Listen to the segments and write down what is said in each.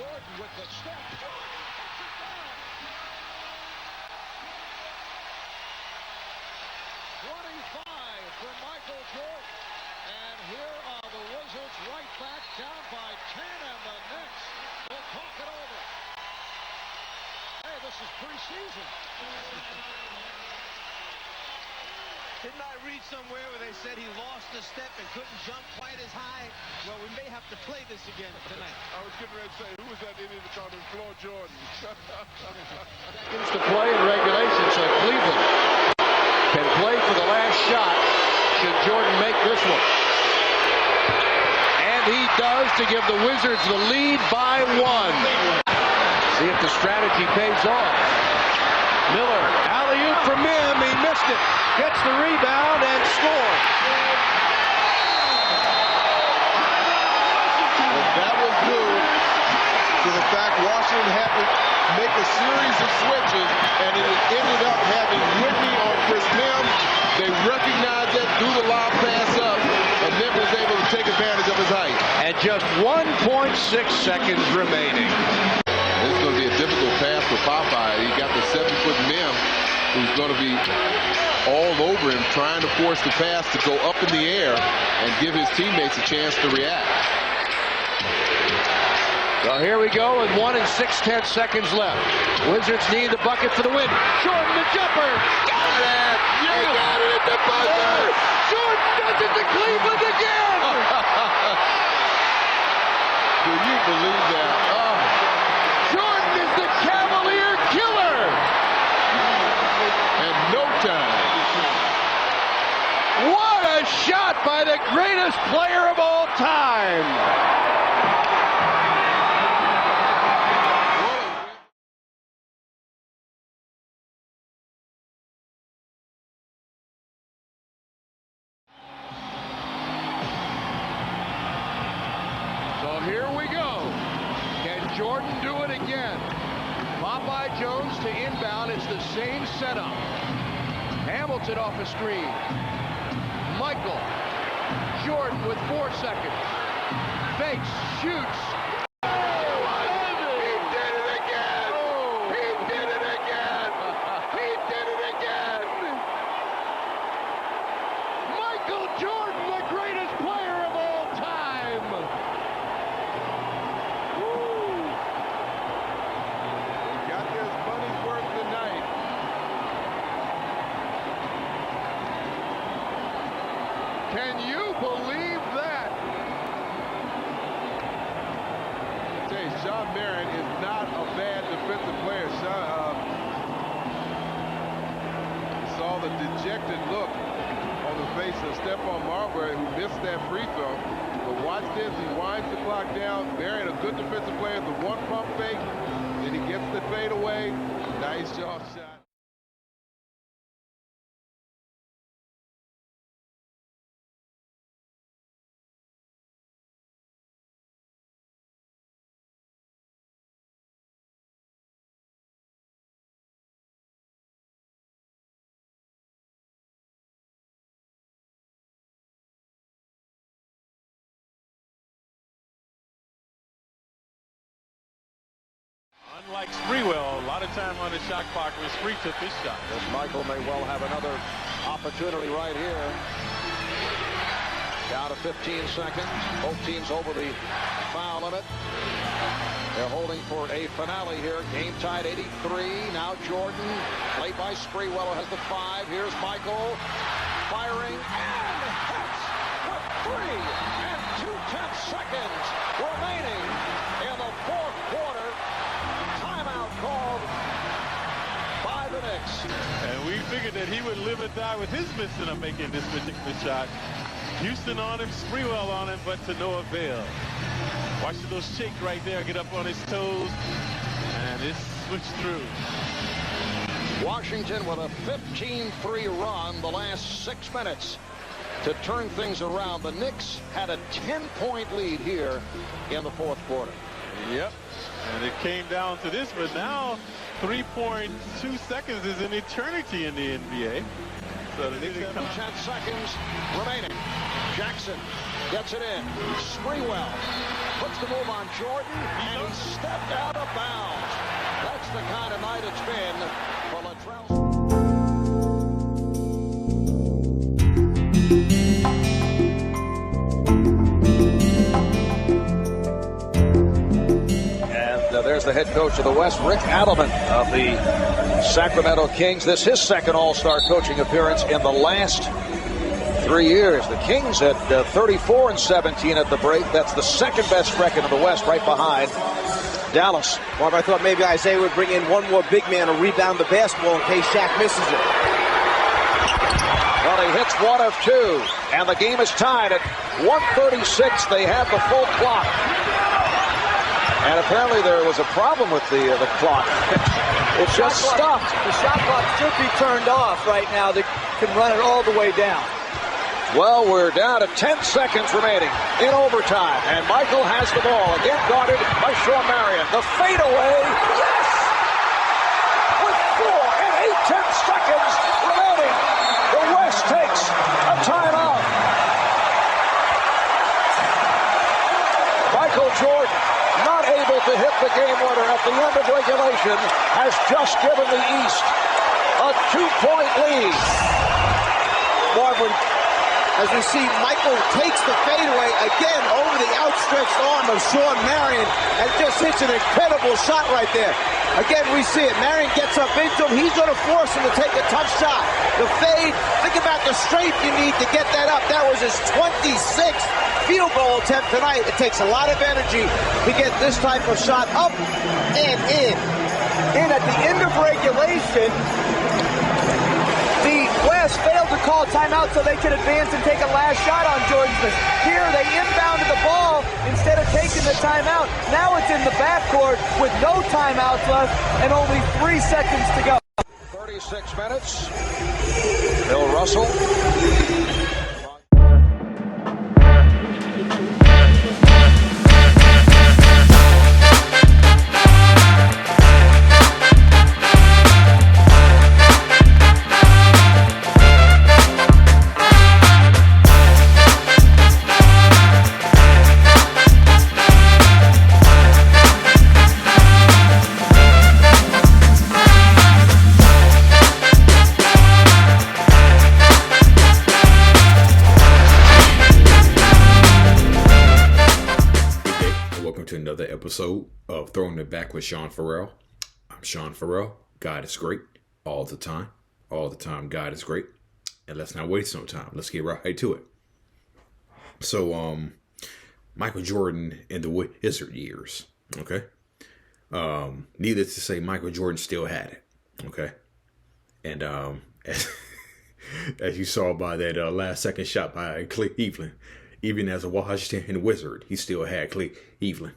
Jordan with the step. Jordan puts it down. 25 for Michael Jordan. And here are the Wizards right back down by 10, and the Knicks will talk it over. Hey, this is preseason. Didn't I read somewhere where they said he lost a step and couldn't jump quite as high? Well, we may have to play this again tonight. I was getting ready to say, who was that idiot that called him Floor Jordan? Seconds to play in regulation, so Cleveland can play for the last shot should Jordan make this one. And he does to give the Wizards the lead by 1. See if the strategy pays off. Miller, alley-oop from him, he missed it. Gets the rebound and scores. Well, that was due to the fact Washington had to make a series of switches, and it ended up having Whitney on Chris Mims. They recognized that, threw the lob pass up, and Mims was able to take advantage of his height. And just 1.6 seconds remaining. This is going to be a difficult pass for Popeye. He got the 7-foot Mims, who's going to be all over him, trying to force the pass to go up in the air and give his teammates a chance to react. So here we go with 1 and 6/10 seconds left. Wizards need the bucket for the win. Jordan the jumper. Got it! He got it at the buzzer! Jordan does it to Cleveland again! Do you believe that? Oh. Jordan is the Cavalier killer! And no time. What a shot by the greatest player of all time! So here we go. Can Jordan do it again? Popeye Jones to inbound. It's the same setup. Hamilton off a screen. Michael. Jordan with 4 seconds. Fakes, shoots. He did it again! He did it again! He did it again! Michael Jordan, the greatest player of all time. He got his money's worth tonight. Can you believe that? I tell you, Shawn Marion is not a bad defensive player. Saw the dejected look on the face of Stephon Marbury, who missed that free throw. But watch this, he winds the clock down. Marion, a good defensive player, the one pump fake, then he gets the fade away. Nice jump shot. Unlike Sprewell, a lot of time on the shot clock when Spree took his shot. As Michael may well have another opportunity right here. Down to 15 seconds. Both teams over the foul limit. They're holding for a finale here. Game tied 83. Now Jordan, played by Sprewell, has the 5. Here's Michael firing and hits with 3 and 2/10 seconds remaining in the fourth quarter. Timeout called by the Knicks. And we figured that he would live or die with his missing of making this particular shot. Houston on him, Sprewell on him, but to no avail. Watching those shake right there, get up on his toes, and it's switched through. Washington with a 15-3 run the last 6 minutes to turn things around. The Knicks had a 10-point lead here in the fourth quarter. Yep, and it came down to this, but now 3.2 seconds is an eternity in the NBA. So the Knicks have 10 seconds remaining. Jackson gets it in. Sprewell puts the move on Jordan, and he stepped out of bounds. That's the kind of night it's been for Latrell. There's the head coach of the West, Rick Adelman of the Sacramento Kings. This is his second All-Star coaching appearance in the last 3 years. The Kings at 34-17 at the break. That's the second best record in the West, right behind Dallas. Marv, I thought maybe Isaiah would bring in one more big man to rebound the basketball in case Shaq misses it. Well, he hits one of two, and the game is tied at 1:36. They have the full clock. And apparently there was a problem with the clock. It just stopped. The shot clock should be turned off right now. They can run it all the way down. Well, we're down to 10 seconds remaining in overtime. And Michael has the ball, again guarded by Sean Marion. The fadeaway, yes! With 4 and 8/10 seconds remaining, the West takes a timeout. Michael Jordan, not able to hit the game winner at the end of regulation, has just given the East a 2-point lead. Marvin, as we see Michael takes the fadeaway again over the outstretched arm of Sean Marion and just hits an incredible shot right there. Again, we see it. Marion gets up into him. He's going to force him to take a tough shot. The fade, think about the strength you need to get that up. That was his 26th field goal attempt tonight. It takes a lot of energy to get this type of shot up and in. And at the end of regulation, the West failed to call timeout so they could advance and take a last shot on Jordan Smith. Here, they inbounded the ball instead of taking the timeout. Now it's in the backcourt with no timeouts left and only 3 seconds to go. 36 minutes. Bill Russell. Episode of Throwing It Back with Sean Farrell. I'm Sean Farrell. God is great all the time. All the time, God is great. And let's not waste no time. Let's get right to it. So, Michael Jordan in the Wizard years. Okay. Needless to say, Michael Jordan still had it. Okay. And as you saw by that last second shot by Cleveland, even as a Washington Wizard, he still had Cleveland.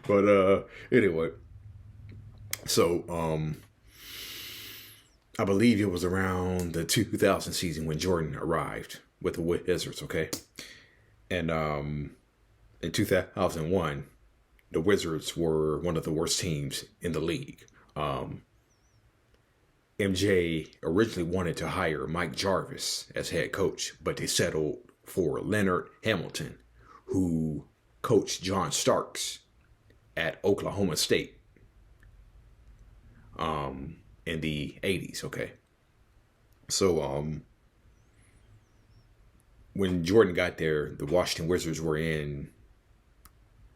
But anyway, so I believe it was around the 2000 season when Jordan arrived with the Wizards, okay? And in 2001, the Wizards were one of the worst teams in the league. MJ originally wanted to hire Mike Jarvis as head coach, but they settled for Leonard Hamilton, who coached John Starks at Oklahoma State in the 80s, okay? So when Jordan got there, the Washington Wizards were in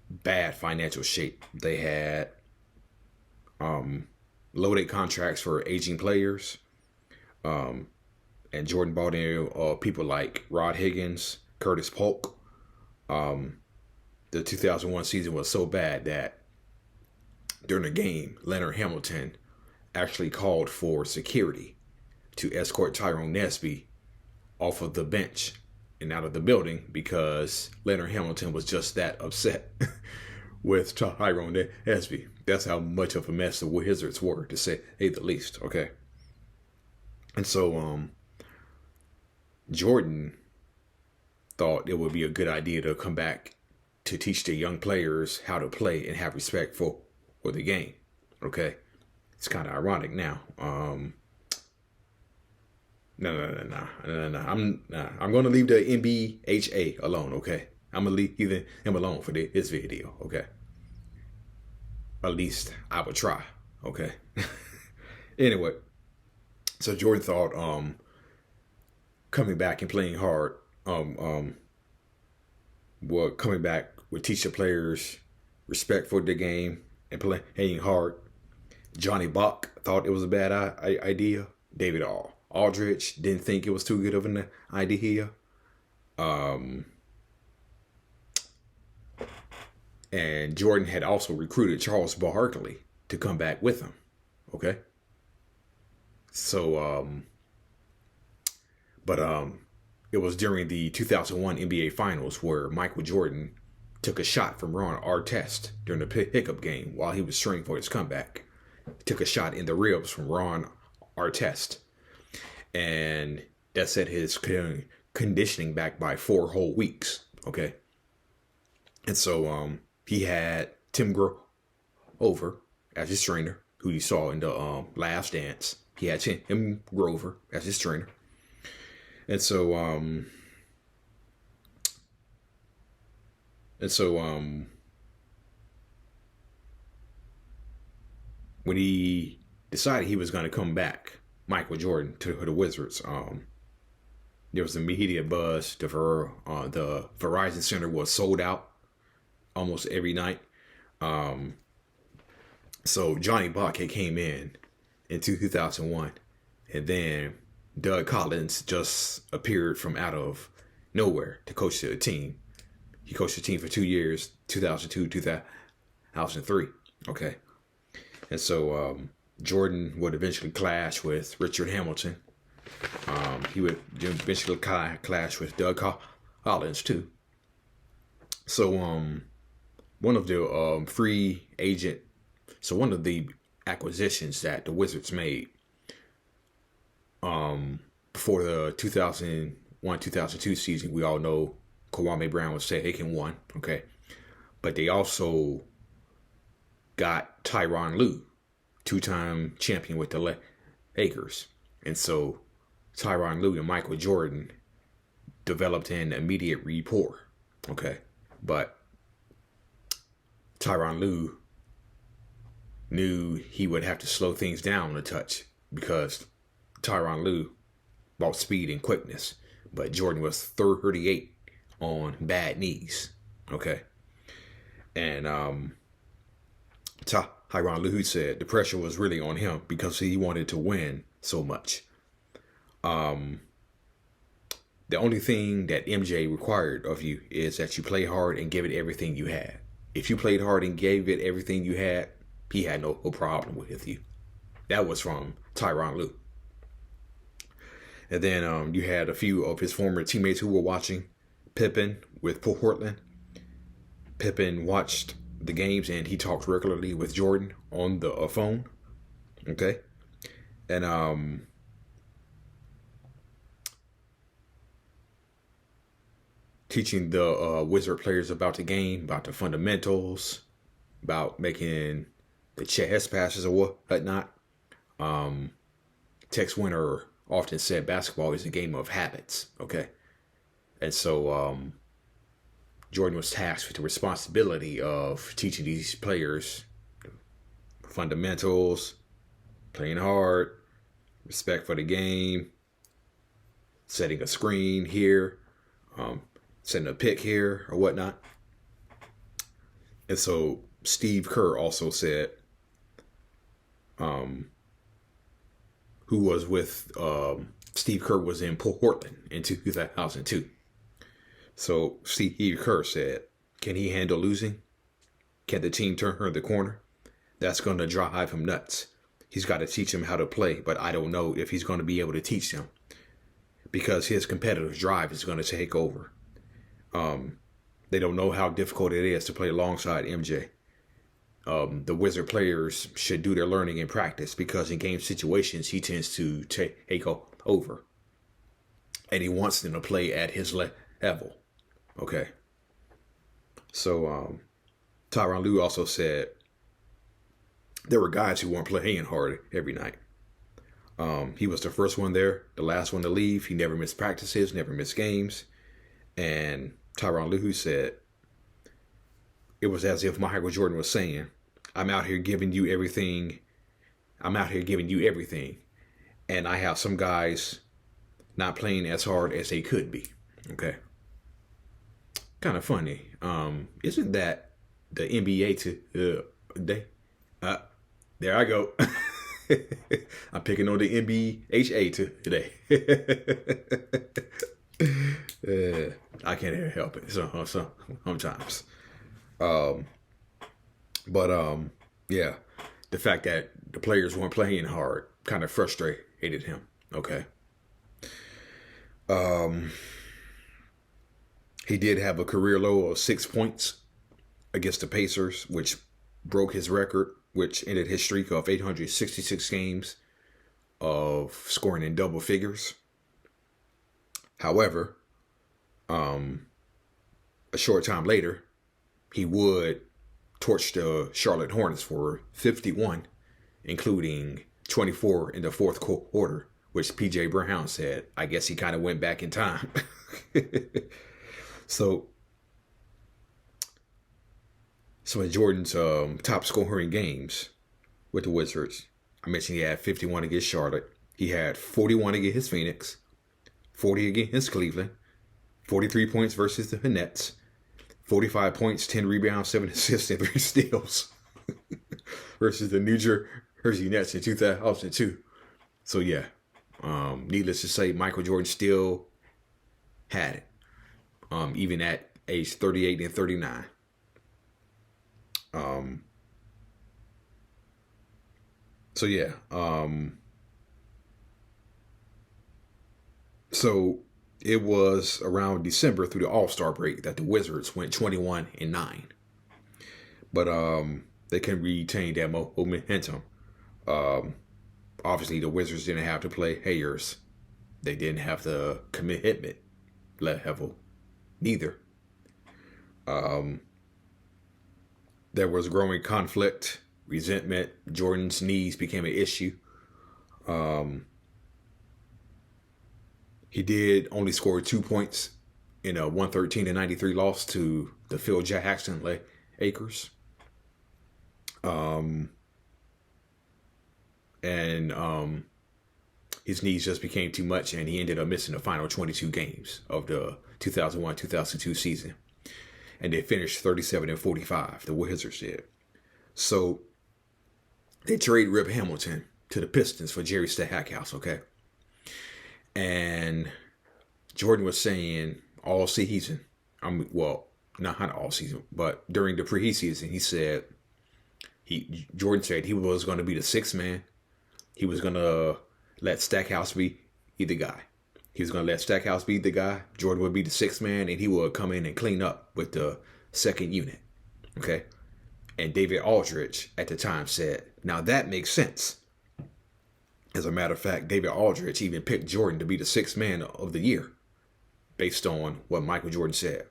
bad financial shape. They had loaded contracts for aging players, and Jordan brought in people like Rod Higgins, Curtis Polk. The 2001 season was so bad that during the game, Leonard Hamilton actually called for security to escort Tyrone Nesby off of the bench and out of the building because Leonard Hamilton was just that upset with Tyrone Nesby. That's how much of a mess the Wizards were, to say the least. Okay. And so Jordan thought it would be a good idea to come back to teach the young players how to play and have respect for the game. Okay. It's kind of ironic now. No. I'm going to leave the MBHA alone, okay? I'm going to leave him alone for this video, okay? At least I would try, okay? Anyway, so Jordan thought coming back and playing hard, coming back would teach the players respect for the game and playing hard. Johnny Bach thought it was a bad idea. David Aldridge didn't think it was too good of an idea. And Jordan had also recruited Charles Barkley to come back with him. Okay. So, it was during the 2001 NBA Finals where Michael Jordan took a shot from Ron Artest during the pickup game while he was training for his comeback. He took a shot in the ribs from Ron Artest. And that set his conditioning back by 4 whole weeks. Okay. And so he had Tim Grover as his trainer, who you saw in the Last Dance. He had Tim Grover as his trainer. And so when he decided he was going to come back, Michael Jordan, to the Wizards, there was a media buzz. The Verizon Center was sold out almost every night. So Johnny Bach came in 2001, and then Doug Collins just appeared from out of nowhere to coach the team. He coached the team for 2 years, 2002, 2003. Okay. And so Jordan would eventually clash with Richard Hamilton. He would eventually clash with Doug Collins too. So one of the one of the acquisitions that the Wizards made before the 2001-2002 season, we all know Kwame Brown was taken one, okay? But they also got Tyronn Lue, 2-time champion with the Lakers. And so Tyronn Lue and Michael Jordan developed an immediate rapport, okay? But Tyronn Lue knew he would have to slow things down a touch because Tyronn Lue brought speed and quickness, but Jordan was 38 on bad knees, okay? And Tyronn Lue said the pressure was really on him because he wanted to win so much. The only thing that MJ required of you is that you play hard and give it everything you had. If you played hard and gave it everything you had, he had no problem with you. That was from Tyronn Lue. And then you had a few of his former teammates who were watching. Pippen with Portland. Pippen watched the games and he talked regularly with Jordan on the phone. Okay. And teaching the Wizard players about the game, about the fundamentals, about making the chess passes or whatnot. Tex Winter often said basketball is a game of habits, okay? And so Jordan was tasked with the responsibility of teaching these players fundamentals, playing hard, respect for the game, setting a screen here, setting a pick here or whatnot. And so Steve Kerr also said, who was with Steve Kerr was in Portland in 2002. So Steve Kerr said, can he handle losing? Can the team turn the corner? That's going to drive him nuts. He's got to teach him how to play, but I don't know if he's going to be able to teach them because his competitive drive is going to take over. They don't know how difficult it is to play alongside MJ. The Wizard players should do their learning in practice because in game situations, he tends to take over. And he wants them to play at his level. Okay. So Tyronn Lue also said there were guys who weren't playing hard every night. He was the first one there, the last one to leave. He never missed practices, never missed games. And Tyronn Lue said, it was as if Michael Jordan was saying, I'm out here giving you everything. I'm out here giving you everything. And I have some guys not playing as hard as they could be. Okay. Kind of funny. Isn't that the NBA today? There I go. I'm picking on the NBHA today. I can't help it. Sometimes. Yeah, the fact that the players weren't playing hard kind of frustrated him. Okay. He did have a career low of 6 points against the Pacers, which broke his record, which ended his streak of 866 games of scoring in double figures. However, a short time later, he would torch the Charlotte Hornets for 51, including 24 in the fourth quarter, which P.J. Brown said, I guess he kind of went back in time. So in Jordan's top scoring games with the Wizards, I mentioned he had 51 against Charlotte. He had 41 against Phoenix, 40 against Cleveland, 43 points versus the Nets, 45 points, 10 rebounds, 7 assists, and 3 steals versus the New Jersey Nets in 2002. So yeah, needless to say, Michael Jordan still had it, even at age 38 and 39. So yeah, so it was around December through the All-Star break that the Wizards went 21-9, but they couldn't retain that momentum. Obviously, the Wizards didn't have to play Hayers. They didn't have the commitment level, neither. There was growing conflict, resentment. Jordan's knees became an issue. He did only score 2 points in a 113-93 loss to the Phil Jackson Lakers. His knees just became too much, and he ended up missing the final 22 games of the 2001-2002 season. And they finished 37-45, the Wizards did. So they trade Rip Hamilton to the Pistons for Jerry Stackhouse, okay? And Jordan was saying all season, not all season, but during the preseason, he said, Jordan said he was going to be the sixth man. He was going to let Stackhouse be the guy. He was going to let Stackhouse be the guy. Jordan would be the sixth man, and he would come in and clean up with the second unit. Okay? And David Aldridge at the time said, now that makes sense. As a matter of fact, David Aldridge even picked Jordan to be the sixth man of the year based on what Michael Jordan said.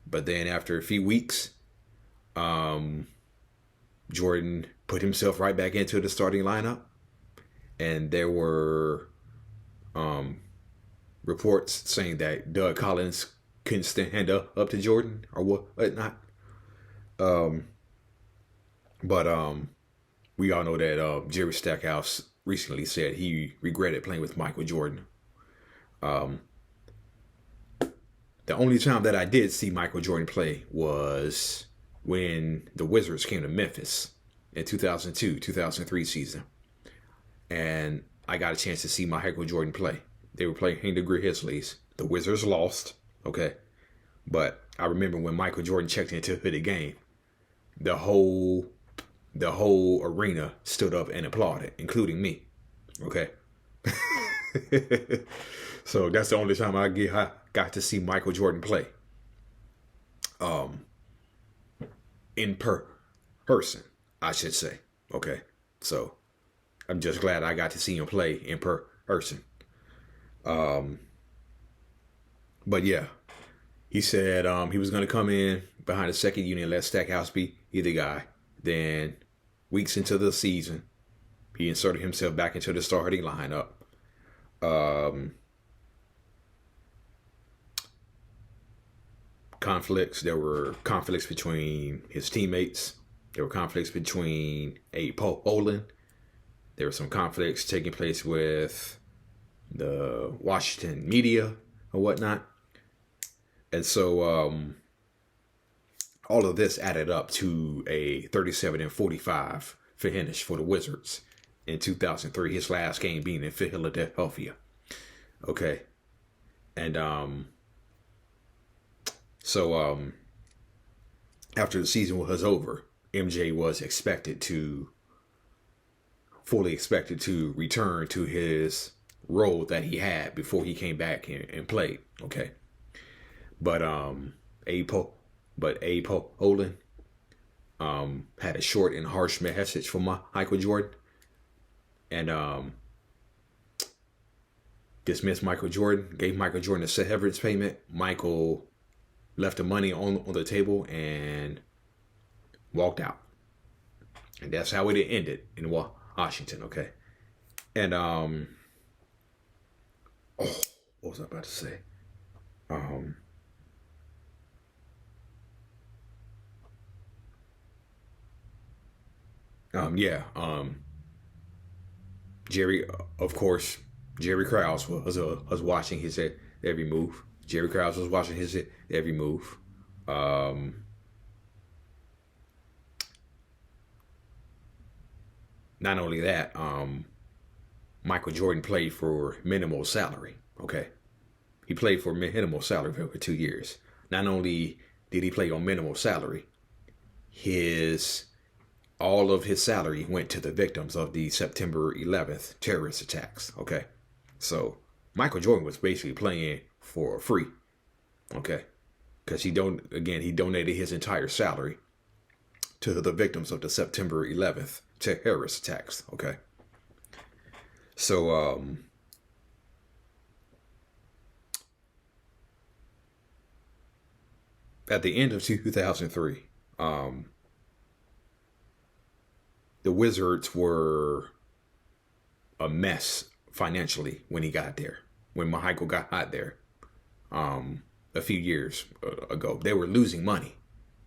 But then after a few weeks, Jordan put himself right back into the starting lineup. And there were reports saying that Doug Collins couldn't stand up to Jordan or whatnot. But we all know that Jerry Stackhouse recently said he regretted playing with Michael Jordan. The only time that I did see Michael Jordan play was when the Wizards came to Memphis in 2002-2003 season. And I got a chance to see Michael Jordan play. They were playing the Grizzlies. The Wizards lost, okay? But I remember when Michael Jordan checked into the game, the whole arena stood up and applauded, including me, okay? So that's the only time I got to see Michael Jordan play. In person, I should say, okay? So I'm just glad I got to see him play in person. But yeah, he said he was going to come in behind the second unit and let Stackhouse be either guy. Then weeks into the season, He inserted himself back into the starting lineup. Conflicts. There were conflicts between his teammates. There were conflicts between Abe Pollin. There were some conflicts taking place with the Washington media or whatnot. And so all of this added up to a 37-45 finish for the Wizards in 2003, his last game being in Philadelphia. Okay. And so after the season was over, MJ was fully expected to return to his role that he had before he came back and played. Okay. But Abe Pollin had a short and harsh message for Michael Jordan, and dismissed Michael Jordan, gave Michael Jordan a severance payment. Michael left the money on the table and walked out. And that's how it ended in Washington, okay? And what was I about to say? Jerry, of course, Jerry Krause was watching his every move. Jerry Krause was watching his every move. Not only that, Michael Jordan played for minimal salary. Okay, he played for minimal salary for 2 years. Not only did he play on minimal salary, all of his salary went to the victims of the September 11th terrorist attacks. Okay, so Michael Jordan was basically playing for free. Okay, because he donated his entire salary to the victims of the September 11th terrorist attacks. Okay, so at the end of 2003, the Wizards were a mess financially when he got there. When Michael got there, a few years ago, they were losing money.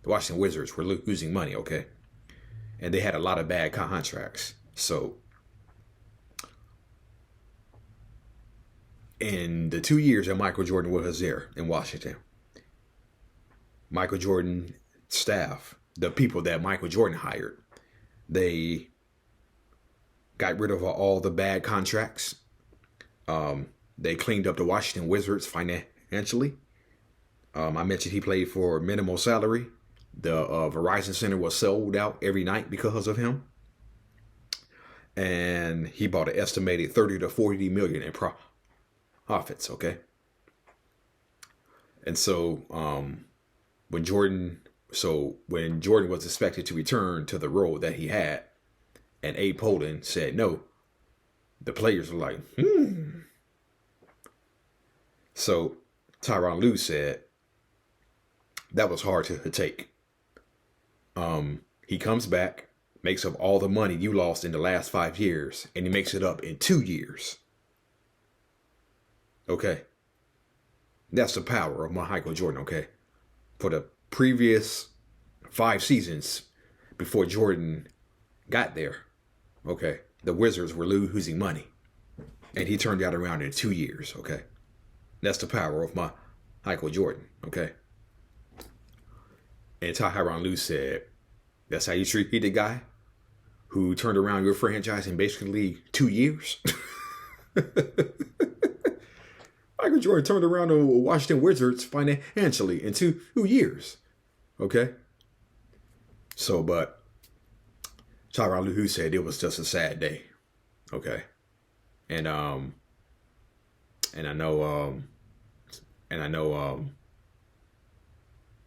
The Washington Wizards were losing money, okay? And they had a lot of bad contracts. So in the 2 years that Michael Jordan was there in Washington, Michael Jordan staff, the people that Michael Jordan hired, they got rid of all the bad contracts. They cleaned up the Washington Wizards financially. I mentioned he played for minimal salary. The Verizon Center was sold out every night because of him. And he bought an estimated 30 to 40 million in profits, okay? And so when Jordan was expected to return to the role that he had, and Abe Pollin said no, the players were like, So Tyronn Lue said that was hard to take. He comes back, makes up all the money you lost in the last 5 years, and he makes it up in 2 years. Okay. That's the power of Michael Jordan, okay? For the previous 5 seasons before Jordan got there, okay, the Wizards were losing money. And he turned that around in 2 years, okay? That's the power of Michael Jordan, okay? And Tyronn Lue said, that's how you treat the guy who turned around your franchise in basically 2 years? Michael Jordan turned around the Washington Wizards financially in 2 years, okay? So, but Tyronn Lue said it was just a sad day, okay? And I know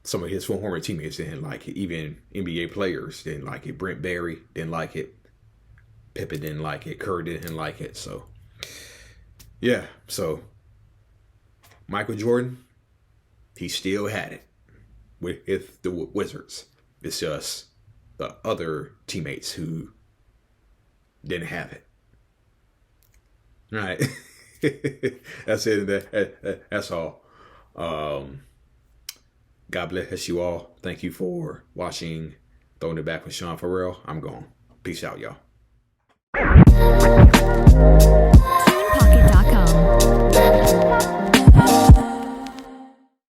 some of his former teammates didn't like it. Even NBA players didn't like it. Brent Barry didn't like it. Pippen didn't like it. Kerr didn't like it. So, yeah. So, Michael Jordan, he still had it with the Wizards. It's just the other teammates who didn't have it. All right. That's it. That's all. God bless you all. Thank you for watching Throwing It Back with Sean Farrell. I'm gone. Peace out, y'all.